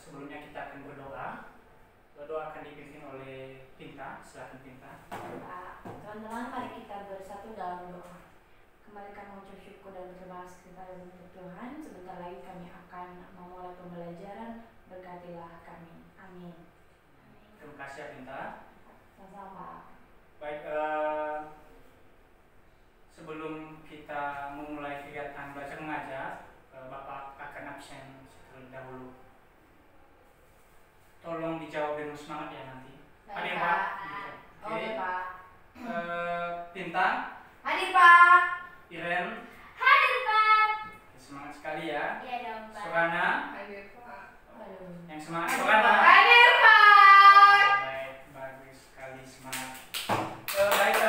sebelumnya kita akan berdoa. Doa akan dipimpin oleh Pinta. Silakan Pinta. Teman-teman, mari kita bersatu dalam doa. Kembali kami mengucap syukur dan berterima kasih kepada Tuhan. Sebentar lagi kami akan memulai pembelajaran. Berkatilah kami. Amin. Terima kasih Pinta. Sama-sama. Baik, sebelum kita memulai kegiatan belajar mengajar, Bapak akan absen terlebih dahulu. Tolong dijawab dengan semangat ya nanti. Hadir Pak. Oke Pak. Pinta. Hadir Pak. Iren. Hadir Pak. Semangat sekali ya. Iya dong Pak. Surana. Hadir Pak. Yang semangat Surana. Hadir Pak. Baik, bagus sekali semangat. Baik,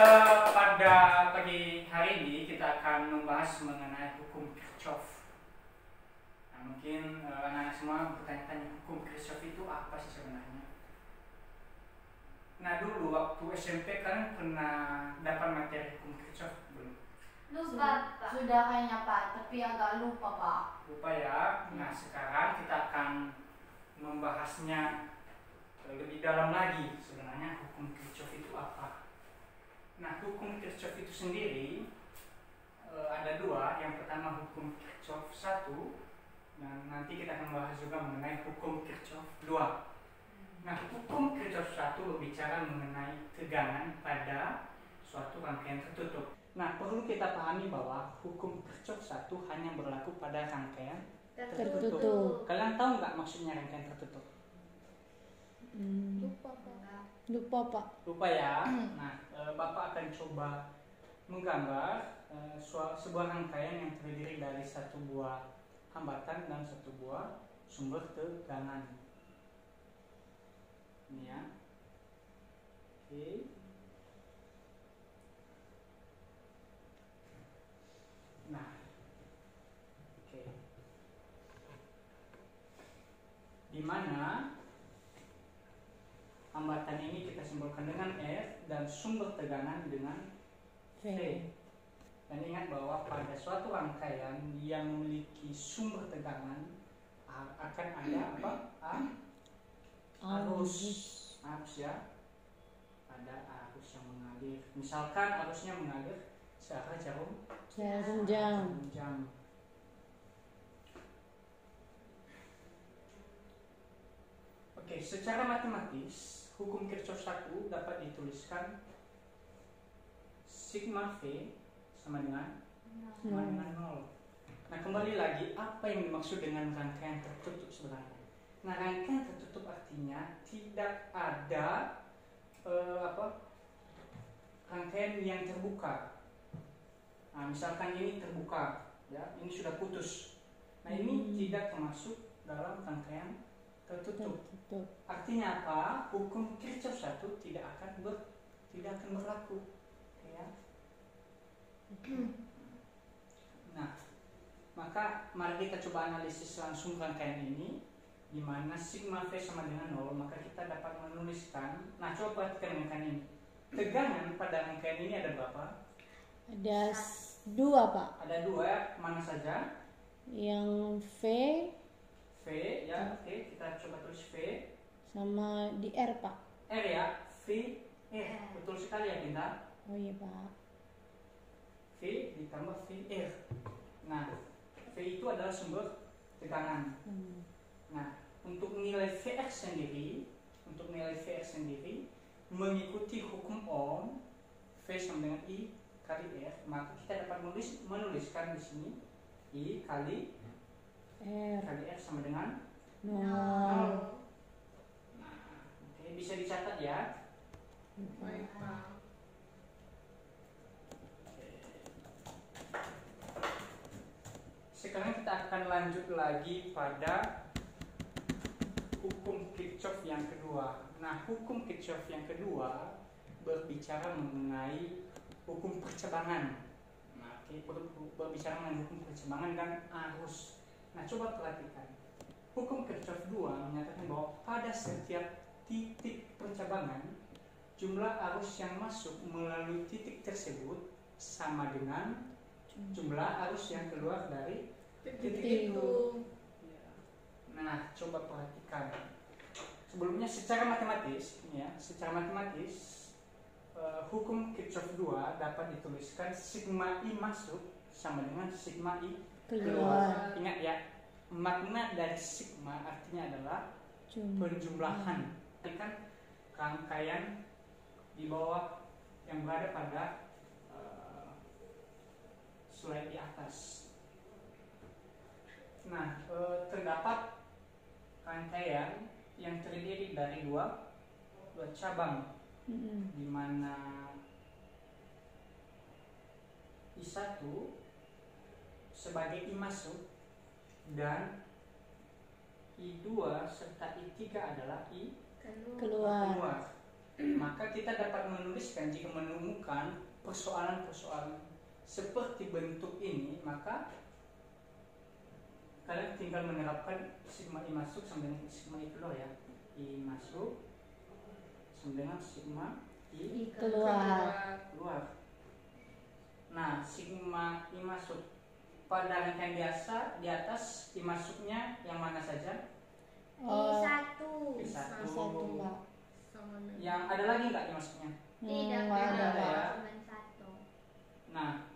pada pagi hari ini kita akan membahas mengenai hukum Kirchhoff. Nah, mungkin anak-anak semua bertanya-tanya, hukum Kirchhoff itu apa sih sebenarnya? Nah, dulu waktu SMP kan pernah dapat materi hukum Kirchhoff belum? Lupa Pak. Sudah kayaknya Pak, tapi agak lupa Pak. Lupa ya. Nah, sekarang kita akan membahasnya lebih dalam lagi. Sebenarnya hukum Kirchhoff itu apa? Nah, hukum Kirchhoff itu sendiri ada dua. Yang pertama hukum Kirchhoff 1, dan nanti kita akan membahas juga mengenai hukum Kirchhoff 2. Nah, hukum Kirchhoff 1 berbicara mengenai tegangan pada suatu rangkaian tertutup. Nah, perlu kita pahami bahwa hukum Kirchhoff 1 hanya berlaku pada rangkaian tertutup. Kalian tahu nggak maksudnya rangkaian tertutup? Lupa Pak. Lupa ya. Nah, Bapak akan coba menggambar sebuah rangkaian yang terdiri dari satu buah hambatan dan satu buah sumber tegangan. Ini ya. Oke. Nah, oke. Di mana hambatan ini kita simbolkan dengan F dan sumber tegangan dengan V. Dan ingat bahwa pada suatu rangkaian yang memiliki sumber tegangan akan ada apa? Arus ya. Ada arus yang mengalir. Misalkan arusnya mengalir searah jarum jam. Oke, secara matematis hukum Kirchhoff 1 dapat dituliskan sigma V sama dengan 0. Nah, kembali lagi, apa yang dimaksud dengan rangkaian tertutup sebenarnya? Nah, rangkaian tertutup artinya tidak ada rangkaian yang terbuka. Nah, misalkan ini terbuka, ya, ini sudah putus. Nah, ini tidak termasuk dalam rangkaian tertutup. Artinya apa? Hukum Kirchhoff 1 tidak akan berlaku, ya. Nah, maka mari kita coba analisis langsung rangkaian ini, di mana sigma V sama dengan 0, maka kita dapat menuliskan. Nah, coba perhatikan rangkaian ini. Tegangan pada rangkaian ini ada berapa? Ada 2 Pak. Ada 2, mana saja? Yang V ya, oke, kita coba tulis V. sama di R Pak. R ya, V, R. Betul sekali ya Binta. Oh iya Pak. V ditambah V, R. Nah, V itu adalah sumber tegangan. Nah, untuk nilai Vx sendiri, mengikuti hukum Ohm, V sama dengan I kali R, maka kita dapat menuliskan di sini I kali R sama dengan 0. Nah, oke, bisa dicatat ya. Baik Pak. Sekarang kita akan lanjut lagi pada hukum Kirchhoff yang kedua. Nah, hukum Kirchhoff yang kedua berbicara mengenai hukum percabangan. Nah, berbicara mengenai hukum percabangan dan arus. Nah, coba perhatikan. Hukum Kirchhoff 2 menyatakan bahwa pada setiap titik percabangan, jumlah arus yang masuk melalui titik tersebut sama dengan jumlah arus yang keluar dari titik itu. Ya. Nah, coba perhatikan. Sebelumnya secara matematis, ini ya, secara matematis hukum Kirchhoff 2 dapat dituliskan sigma I masuk sama dengan sigma I keluar. Ingat ya, makna dari sigma artinya adalah penjumlahan. Ini kan rangkaian di bawah yang berada pada slide di atas. Nah, terdapat rangkaian yang terdiri dari dua cabang, di mana I1 sebagai I masuk dan I2 serta I3 adalah I keluar. Maka kita dapat menuliskan jika menemukan persoalan-persoalan seperti bentuk ini, maka kalian tinggal menerapkan sigma I masuk sama dengan sigma I keluar ya. I masuk sama dengan sigma I keluar. Nah, sigma I masuk pada rangkaian biasa di atas, I masuknya yang mana saja? I1. I1. Pak. Yang ada lagi nggak I masuknya? Tidak nggak ada, ada, ya. cuma satu. Nah,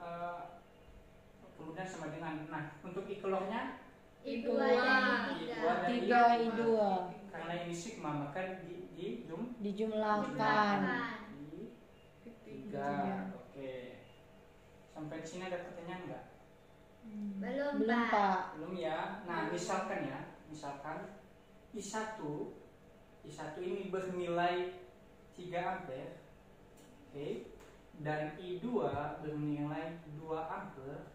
kemudian sama dengan, nah untuk I keluarnya I2 dan I2 I3. dan Tiga I2 karena ini sigma maka dijumlahkan. tiga. Oke. Sampai di sini ada pertanyaan nggak? Belum, Belum Pak. Pak. Belum ya. Nah, misalkan I1 ini bernilai 3 ampere. Oke. Dan I2 bernilai 2 ampere,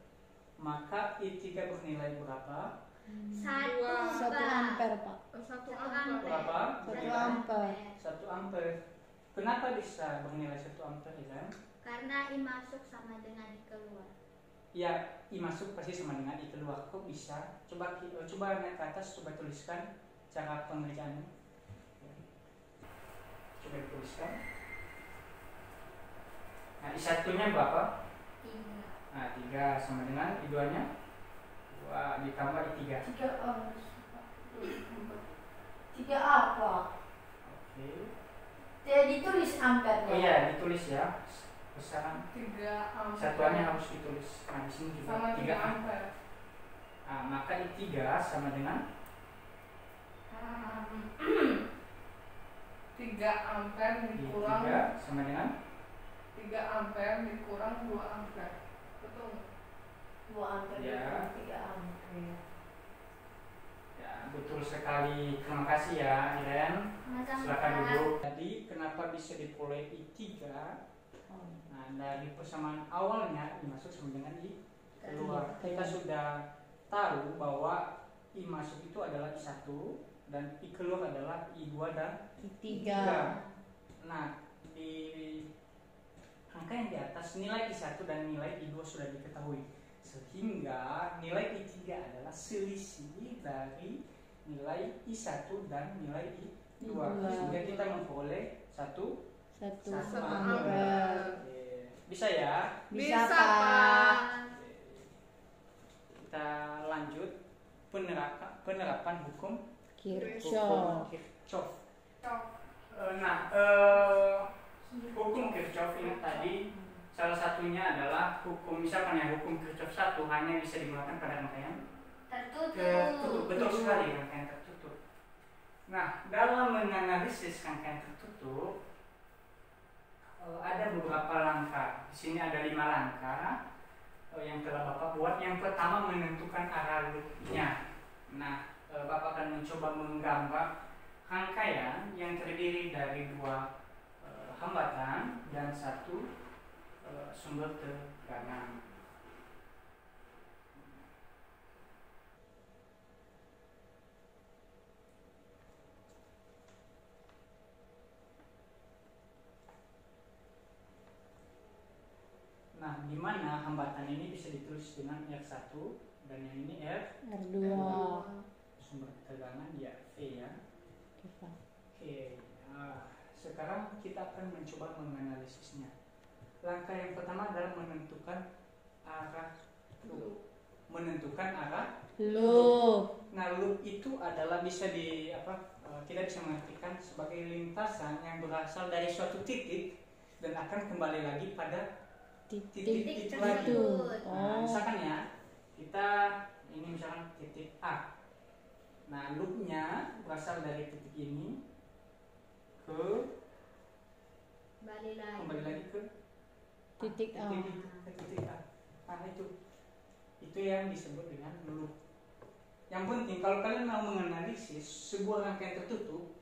maka I3 bernilai berapa? Satu, Satu Pak. ampere Pak. Satu ampere. Berapa? Satu ampere. 1 ampere. Kenapa bisa bernilai 1 ampere ya? Karena I masuk sama dengan I keluar. Ya, I masuk pasti sama dengan I keluar. Kok bisa? Coba naik ke atas, coba tuliskan cara pengerjaannya. Coba dituliskan. Nah, I1-nya berapa? 3. Nah, 3 sama dengan I2-nya 2 ditambah I3. 3 apa? Oke. Tidak ditulis ampernya. Oh iya, ditulis ya. Besaran 3 ampere. satuannya harus ditulis. Nah, di sini juga Sama 3 3 ampere. Nah, maka I3 sama dengan 3 ampere dikurang I3 sama dengan 3 ampere dikurang 2 ampere. Betul nggak? 2 ampere Ya. 3 ampere. Ya, betul sekali. Terima kasih ya, Iren. Sama-sama, Silakan Pak. duduk. Tadi kenapa bisa diperoleh I3? Nah, dari persamaan awalnya I masuk sama dengan I keluar. Kita sudah tahu bahwa I masuk itu adalah I1 dan I keluar adalah I2 dan I3. Nah, di rangkaian di atas nilai I1 dan nilai I2 sudah diketahui. Sehingga nilai I3 adalah selisih dari nilai I1 dan nilai I2. Sehingga kita memperoleh satu Satu ampere. ampere. Bisa ya? Bisa Bisa, Pak. Pak. Kita lanjut penerapan hukum Kirchhoff. Kirchhoff. Hukum Kirchhoff ini tadi salah satunya adalah hukum, misalkan ya hukum Kirchhoff 1 hanya bisa digunakan pada rangkaian tertutup. Betul sekali, rangkaian tertutup. Nah, dalam menganalisis rangkaian tertutup ada beberapa langkah. Di sini ada 5 langkah yang telah Bapak buat. Yang pertama menentukan arah loopnya. Nah, Bapak akan mencoba menggambar rangkaian yang terdiri dari 2 hambatan dan 1 sumber tekanan. Nah, di mana hambatan ini bisa ditulis dengan R1 dan yang ini R2. sumber tegangan ya V ya. Oke, Pak. Oke, sekarang kita akan mencoba menganalisisnya. Langkah yang pertama adalah menentukan arah loop. menentukan arah. Loop. Nah, loop itu adalah bisa kita bisa mengartikan sebagai lintasan yang berasal dari suatu titik dan akan kembali lagi pada titik itu lagi. tersebut. Nah, Oh. misalkan ya, kita ini misalkan titik A. Nah, loopnya berasal dari titik ini ke kembali lagi ke Titik A. ke titik A. Nah, itu yang disebut dengan loop. Yang penting kalau kalian mau menganalisis sebuah rangkaian tertutup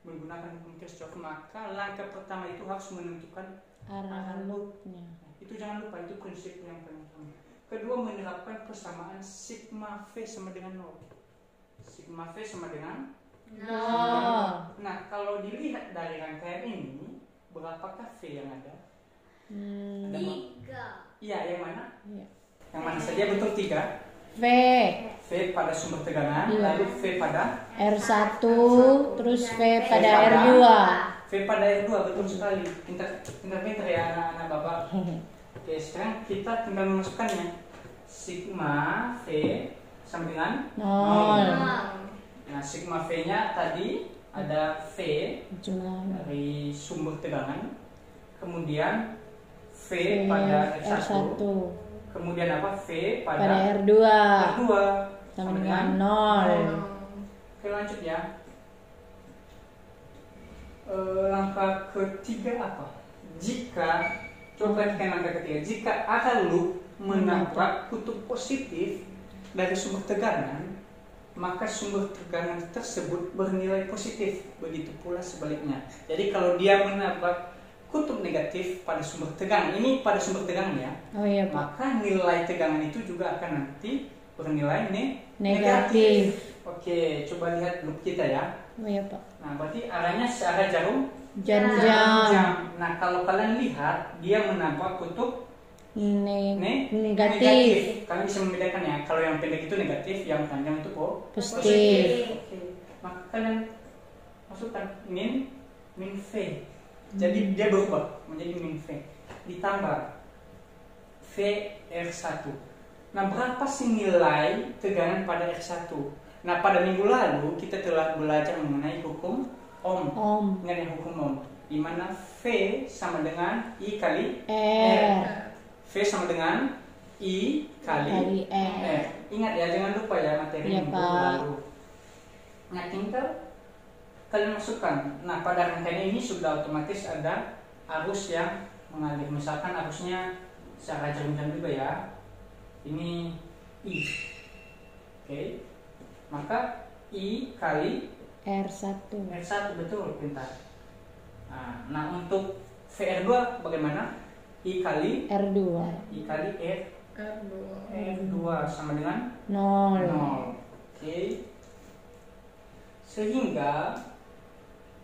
menggunakan hukum Kirchhoff, maka langkah pertama itu harus menentukan Arah loopnya. itu jangan lupa, itu prinsip yang paling utama. Kedua, menerapkan persamaan sigma V sama dengan 0. Sigma V sama dengan Nol. Nah, kalau dilihat dari rangkaian ini, berapakah V yang ada? Ada berapa? 3. Iya, yang mana? Iya. Yang mana saja? Betul, 3. V. V pada sumber tegangan, Iya. lalu V pada R1 terus V pada pada R2. V pada R2, betul sekali. Pintar-pintar ya anak-anak Bapak. Oke, sekarang kita tinggal memasukkannya. Sigma V sama dengan Nol. Nah, sigma V-nya tadi ada V Jualan. dari sumber tegangan, kemudian V V pada R1, R1 kemudian apa? V pada pada R2 R2 sama dengan nol. Oke, lanjut ya. Langkah ketiga apa? Jika coba perhatikan langkah ketiga, jika ada loop menabrak kutub positif dari sumber tegangan, maka sumber tegangan tersebut bernilai positif. Begitu pula sebaliknya. Jadi kalau dia menabrak kutub negatif pada sumber tegangan, ini pada sumber tegangan ya, Oh iya Pak. maka nilai tegangan itu juga akan nanti bernilai Negatif. Oke, coba lihat loop kita ya. Oh iya Pak. Nah, berarti arahnya searah jarum Jam-jam jam. Nah, kalau kalian lihat dia menabrak kutub negatif. Kalian bisa membedakan ya. Kalau yang pendek itu negatif, yang panjang itu Positif. Oke. Maka kalian masukkan min V. Jadi dia berubah menjadi min V. Ditambah V R1. Nah, berapa sih nilai tegangan pada R1? Nah, pada minggu lalu kita telah belajar mengenai hukum Ohm. Ingat ya hukum Ohm, di mana V sama dengan I kali R. V sama dengan I kali R. Ingat ya, jangan lupa ya materi Iya, minggu Pak. lalu. Nah, tinggal kalian masukkan. Nah, pada rangkaian ini sudah otomatis ada arus yang mengalir. Misalkan arusnya secara jam-jam juga ya. Ini I. Oke. Maka I kali R1. R1, betul, pintar. Nah, untuk VR2 bagaimana? I kali R2 R2 sama dengan nol. 0. Oke. Sehingga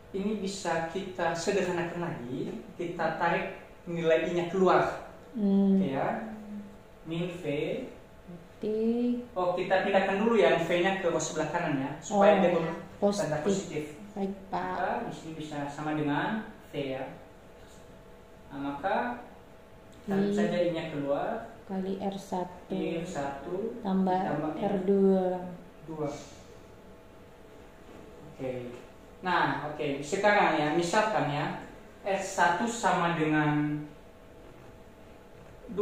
ini bisa kita sederhanakan lagi, kita tarik nilai I-nya keluar. Oke ya. Min V. Oh, kita pindahkan dulu ya V-nya ke sebelah kanan ya, supaya dia bertanda positif. Baik Pak. Maka di sini bisa sama dengan V ya. Nah, maka tarik saja I-nya keluar. Kali R1 R1 tambah R2. 2. Oke. Nah, oke. Sekarang ya, misalkan ya R1 sama dengan 2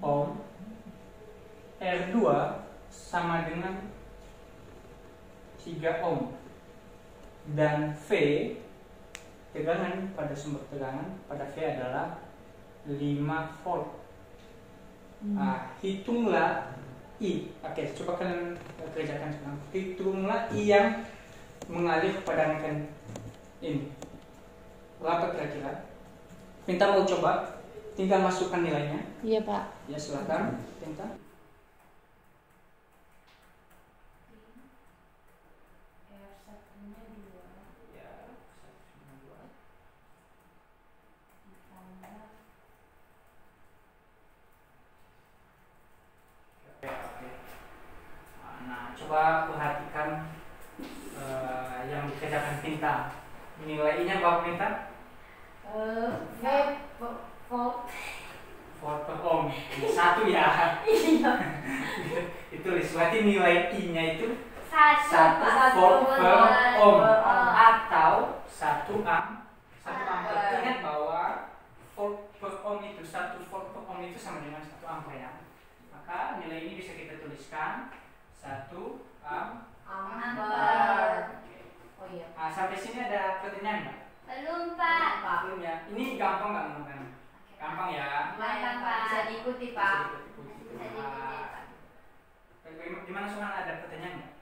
ohm, R2 sama dengan 3 ohm, dan V tegangan pada sumber tegangan pada V adalah 5 volt. Hitunglah I. Oke, coba kalian kerjakan sekarang. Hitunglah I yang mengalir pada rangkaian ini. Berapa kira-kira? Minta mau coba, tinggal masukkan nilainya. Iya Pak. Ya, silakan. Minta. Nah, coba perhatikan yang dikerjakan Pinta. Nilainya berapa Pinta? V volt. V volt per ohm. Satu ya. Ditulis. Berarti nilai I-nya itu 1 volt per ohm atau 1 ampere. Ingat bahwa volt per ohm itu 1 volt per ohm itu sama dengan 1 ampere ya. Maka nilai ini bisa kita tuliskan 1 ampere. Oh iya. Nah, sampai sini ada pertanyaan nggak? Belum, Pak. Belum ya. Ini gampang nggak menurut? Gampang ya. Gampang, Pak. Bisa diikuti, Pak. Bisa diikuti, Pak. Gimana soal ada pertanyaan nggak?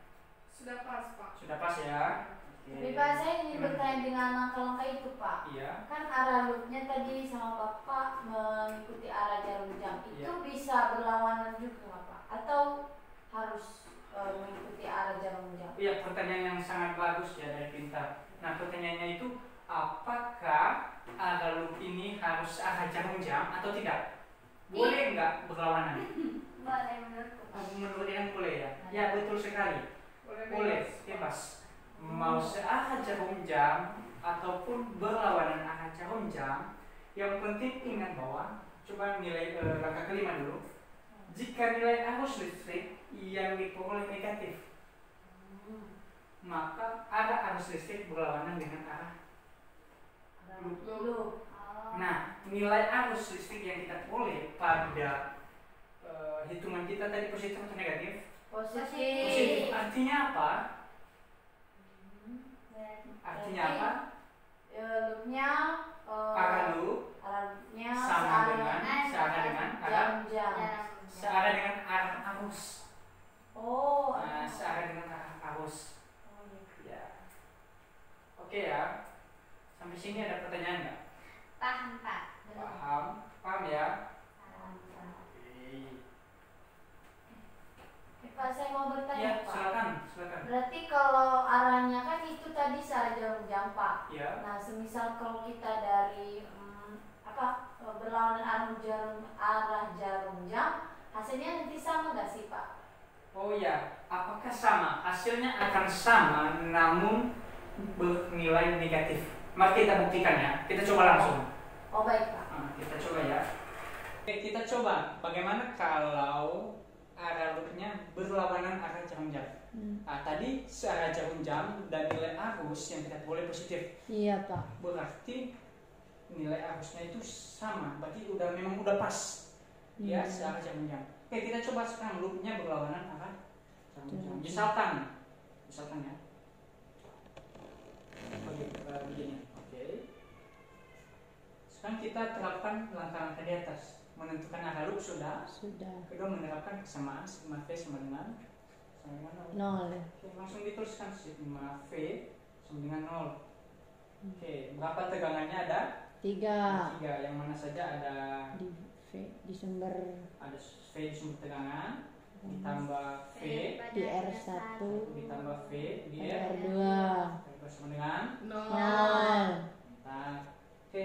Sudah pas, Pak. Sudah pas ya. Tapi Pak, saya ingin bertanya dengan langkah-langkah itu, Pak. Iya. Kan arah loopnya tadi sama Bapak mengikuti arah jarum jam. Itu Iya. bisa berlawanan juga nggak, Pak? Atau harus mengikuti arah jarum jam? Iya, pertanyaan yang sangat bagus ya dari Pintar. Nah, pertanyaannya itu apakah arah loop ini harus arah jarum jam atau tidak? Boleh nggak berlawanan? Boleh menurutku. Menurut yang boleh ya? Ya, betul sekali. Boleh, bebas. Mau searah jarum jam ataupun berlawanan arah jarum jam, yang penting ingat bahwa coba nilai langkah kelima dulu. Jika nilai arus listrik yang diperoleh negatif, maka arah arus listrik berlawanan dengan arah loop. Oh. Nah, nilai arus listrik yang kita peroleh pada hitungan kita tadi positif atau negatif? Positif. Artinya apa? Artinya apa? Loopnya Arah loop arahnya searah dengan jam-jam. searah dengan arah arus. Oh. Nah, searah dengan arah arus. Oh, iya. Ya. Oke ya. Sampai sini ada pertanyaan nggak? Paham, Pak. Paham ya? Pak, saya mau Ya, bertanya, Pak. silakan. Berarti kalau arahnya kan itu tadi searah jarum jam, Pak. Ya. Nah, semisal kalau kita dari berlawanan arah jarum jam, hasilnya nanti sama nggak sih, Pak? Oh ya, apakah sama? Hasilnya akan sama, namun bernilai negatif. Mari kita buktikan ya. Kita coba langsung. Oh, baik, Pak. Nah, kita coba ya. Oke, kita coba. Bagaimana kalau arah loopnya berlawanan arah jarum jam? Nah, tadi searah jarum jam dan nilai arus yang kita boleh positif. Iya, Pak. Berarti nilai arusnya itu sama. Berarti memang udah pas. Ya, searah jarum jam. Oke, kita coba sekarang loopnya berlawanan arah jarum jam. Misalkan ya. Oke, begini. Oke. Sekarang kita terapkan langkah-langkah di atas. Menentukan arah loop sudah. Kedua, menerapkan kesamaan sigma V sama dengan 0. Oke, langsung dituliskan sigma V sama dengan 0. Oke, berapa tegangannya ada? 3. 3. Yang mana saja ada Di sumber ada V di sumber tegangan, ditambah V di R1 ditambah V di R2 sama dengan 0. Nah, oke.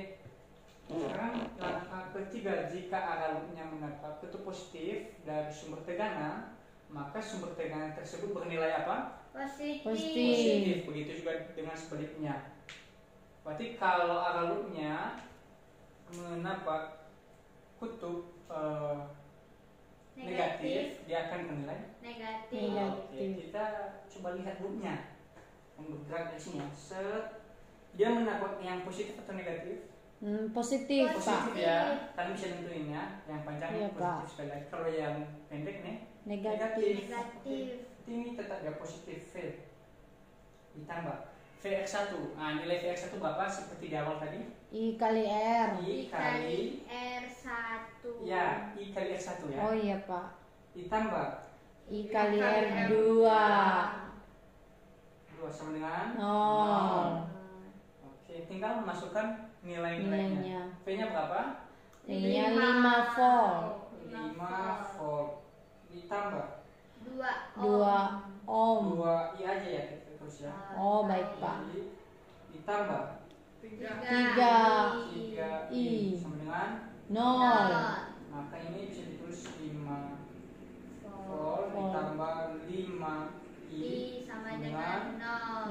Sekarang langkah ketiga, jika arah loopnya mendapat kutub positif dari sumber tegangan, maka sumber tegangan tersebut bernilai apa? Positif. Positif. Begitu juga dengan sebaliknya. Berarti kalau arah loopnya mendapat kutub negatif, dia akan bernilai Negatif. Oke, kita coba lihat loopnya yang bergerak dari sini ya. Dia mendapat yang positif atau negatif? Positif, Pak. Positif ya. Kalian bisa tentuin ya. Yang panjang Iya, Pak. positif sekali lagi. Kalau yang pendek nih Negatif. Negatif. Ini tetap ya positif V. Ditambah VX1. Nah, nilai VX1 berapa seperti di awal tadi? I kali R. I kali R1. ya, I kali X1 ya. Oh iya, Pak. Ditambah I kali R2 2 sama dengan 0. Oke, tinggal masukkan nilai-nilainya. Nilainya. V-nya berapa? Nya 5 volt. 5 volt. Ditambah 2 ohm. 2 I aja ya kita terus ya. Oh, baik, Pak. Ditambah 3 I sama dengan 0. maka ini bisa ditulis 5 volt ditambah 5 I sama dengan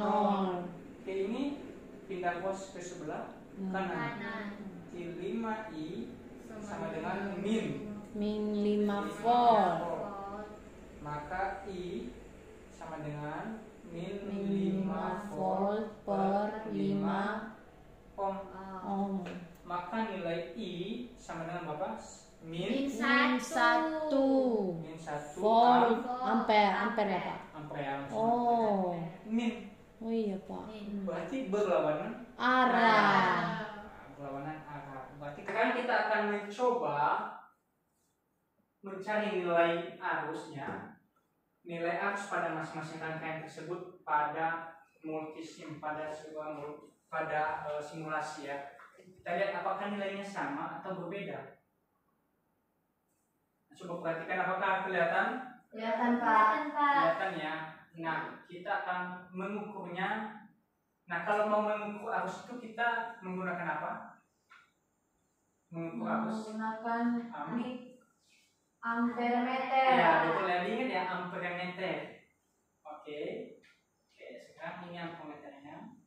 0. Oke, ini pindah pos ke sebelah kanan. 5 I sama dengan min. Min 5 volt. Maka I sama dengan min Min 5 5 volt volt per 5 ohm. ohm. Maka nilai I sama dengan berapa? Min Min Min 1 min 1 volt ampere. Ampere ya Pak? ampere. Oh. Min Oh iya Pak. berarti berlawanan Arah. berlawanan arah. Berarti sekarang kita akan mencoba mencari nilai arusnya, nilai arus pada masing-masing rangkaian tersebut pada multisim, pada simulasi ya. Kita lihat apakah nilainya sama atau berbeda. Coba perhatikan apakah kelihatan? Kelihatan Pak. Kelihatan ya. Nah, kita akan mengukurnya. Nah, kalau mau mengukur arus itu kita menggunakan apa? Mengukur arus. Menggunakan ampere meter. Ya, betul ya. Ingat ya, ampere meter. Oke. Oke, sekarang ini ampere meternya.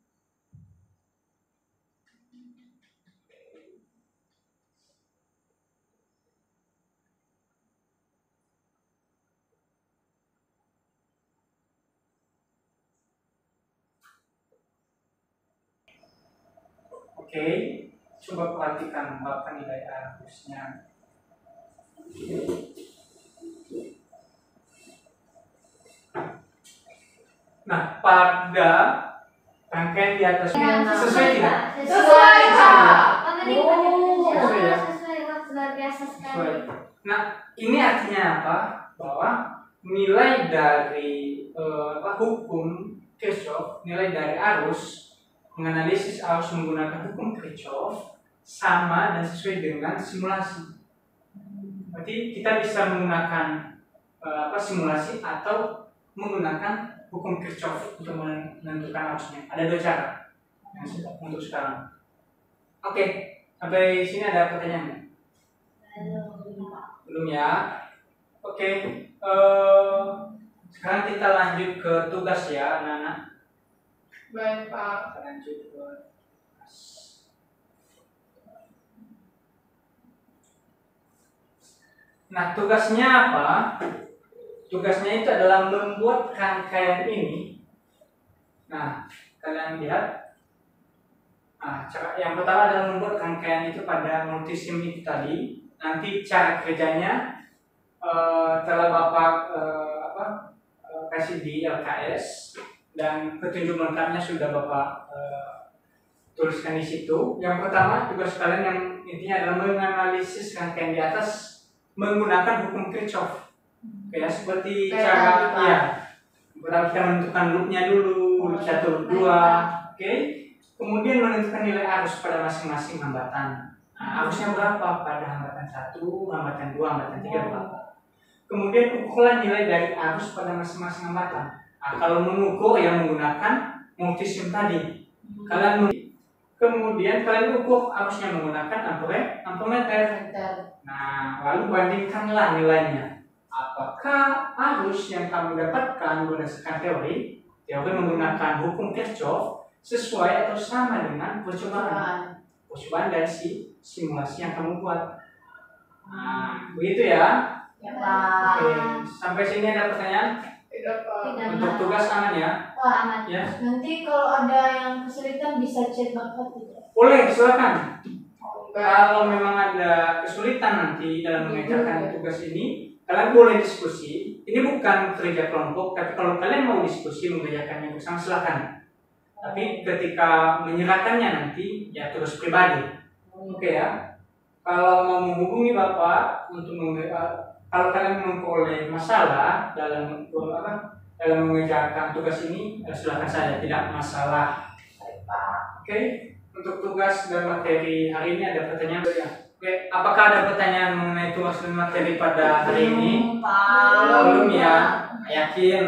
Oke, coba perhatikan berapa nilai arusnya. Nah, pada rangkaian di atas sesuai tidak? Sesuai Pak. Sesuai ya? Sesuai Pak, luar biasa sekali. Sesuai. Nah, ini artinya apa? Bahwa nilai dari hukum Kirchhoff, nilai dari arus, menganalisis arus menggunakan hukum Kirchhoff sama dan sesuai dengan simulasi. Berarti kita bisa menggunakan simulasi atau menggunakan hukum Kirchhoff untuk menentukan arusnya. Ada dua cara untuk sekarang. Oke, sampai sini ada pertanyaan? Belum ya? Oke, sekarang kita lanjut ke tugas ya, anak-anak. Baik Pak. Kita lanjut ke tugas. Nah, tugasnya apa? Tugasnya itu adalah membuat rangkaian ini. Nah, kalian lihat. Nah, cara yang pertama adalah membuat rangkaian itu pada multisim itu tadi. Nanti cara kerjanya telah Bapak kasih di LKS dan petunjuk lengkapnya sudah Bapak tuliskan di situ. Yang pertama tugas kalian yang intinya adalah menganalisis rangkaian di atas menggunakan hukum Kirchhoff. Kayak seperti cara ya. Pertama kita menentukan loopnya dulu, loop 1, loop 2. Oke. Kemudian menentukan nilai arus pada masing-masing hambatan. Nah, arusnya berapa pada hambatan 1, hambatan 2, hambatan 3 berapa. Kemudian ukurlah nilai dari arus pada masing-masing hambatan. Nah, kalau mengukur yang menggunakan multisim tadi. Kemudian kalian ukur arusnya menggunakan amperemeter. Nah, lalu bandingkanlah nilainya. Apakah arus yang kamu dapatkan berdasarkan teori menggunakan hukum Kirchhoff sesuai atau sama dengan percobaan dari simulasi yang kamu buat. Nah, begitu ya. Ya Pak. Oke, sampai sini ada pertanyaan? Tidak Pak. Untuk tugas aman ya? Wah, aman. Ya. Nanti kalau ada yang kesulitan bisa chat Bapak tidak? Boleh, silakan. Baik. Kalau memang ada kesulitan nanti dalam mengerjakan tugas ini, kalian boleh diskusi. Ini bukan kerja kelompok, tapi kalau kalian mau diskusi mengerjakannya bersama silakan. Tapi ketika menyerahkannya nanti ya tugas pribadi. Oke ya. Kalau mau menghubungi Bapak untuk kalau kalian memperoleh masalah dalam mengerjakan tugas ini, silakan saja, tidak masalah. Oke. Untuk tugas dan materi hari ini ada pertanyaan? Oke, apakah ada pertanyaan mengenai tugas dan materi pada hari ini? Belum ya? Yakin?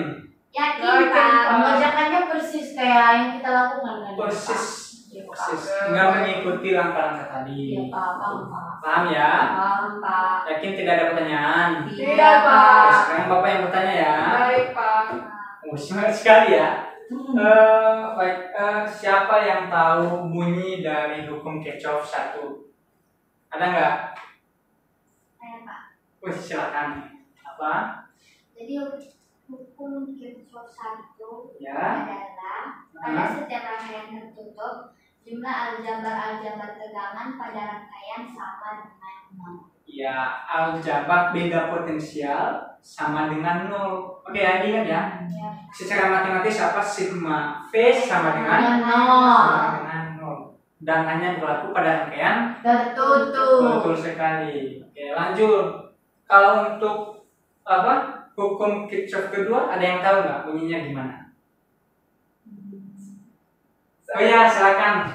Yakin Pak. Mengerjakannya persis kayak yang kita lakukan kan? Persis. Ya, Pak. Persis. Nggak mengikuti langkah-langkah tadi. Iya Pak, paham Pak. Paham ya? Paham Pak. Yakin tidak ada pertanyaan? Tidak, Pak. Oke, sekarang Bapak yang bertanya ya. Baik Pak. Oh, semangat sekali ya. Baik, siapa yang tahu bunyi dari hukum Kirchhoff 1? Ada nggak? Wih, silakan. Apa? Jadi hukum Kirchhoff 1 Ya. adalah pada setiap rangkaian tertutup jumlah aljabar tegangan pada rangkaian sama dengan 0. Ya, aljabar beda potensial sama dengan 0. Oke, ya, ingat ya. Ya. Secara matematis apa? Sigma V sama dengan Nol. 0. Dan hanya berlaku pada rangkaian Tertutup. betul sekali. Oke, lanjut. Kalau untuk apa? Hukum Kirchhoff kedua, ada yang tahu nggak bunyinya gimana? Oh ya, silakan.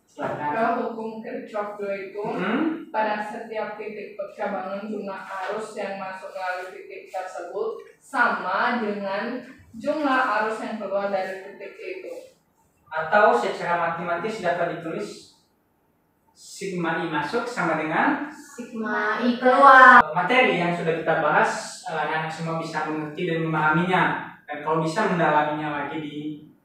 Silakan. Kalau hukum Kirchhoff 2 itu pada setiap titik percabangan jumlah arus yang masuk melalui titik tersebut sama dengan jumlah arus yang keluar dari titik itu. Atau secara matematis dapat ditulis sigma I masuk sama dengan Sigma I keluar. materi yang sudah kita bahas. Anak-anak semua bisa mengerti dan memahaminya, dan kalau bisa mendalaminya lagi di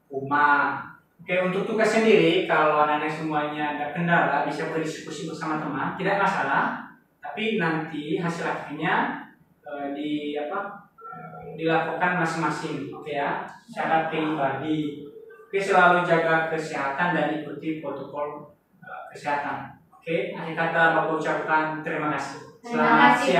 rumah. Oke, untuk tugas sendiri, kalau anak-anak semuanya ada kendala bisa berdiskusi bersama teman, tidak masalah. Tapi nanti hasil akhirnya dilakukan masing-masing, oke ya, secara pribadi. Oke, selalu jaga kesehatan dan ikuti protokol kesehatan. Oke, akhir kata Bapak ucapkan terima kasih. Terima kasih.